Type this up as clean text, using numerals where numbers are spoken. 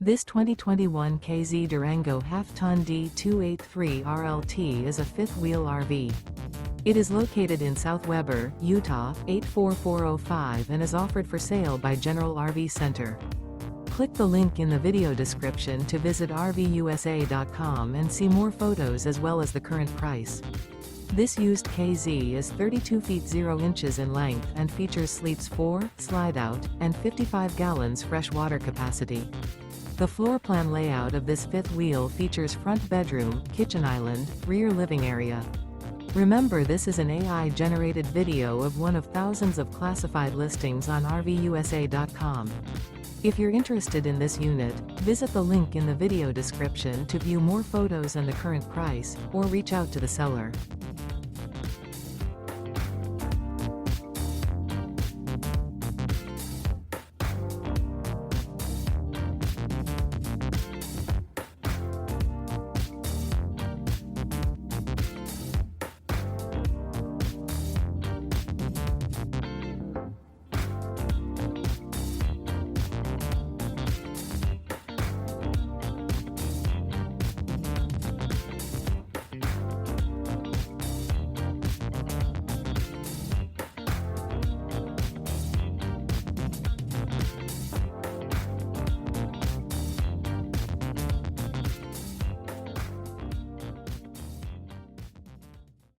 This 2021 K-Z Durango Half-Ton D283RLT is a fifth-wheel RV. It is located in South Weber, Utah, 84405 and is offered for sale by General RV Center. Click the link in the video description to visit RVUSA.com and see more photos as well as the current price. This used KZ is 32 feet 0 inches in length and features sleeps 4, slide-out, and 55 gallons fresh water capacity. The floor plan layout of this fifth wheel features front bedroom, kitchen island, rear living area. Remember, this is an AI-generated video of one of thousands of classified listings on RVUSA.com. If you're interested in this unit, visit the link in the video description to view more photos and the current price, or reach out to the seller.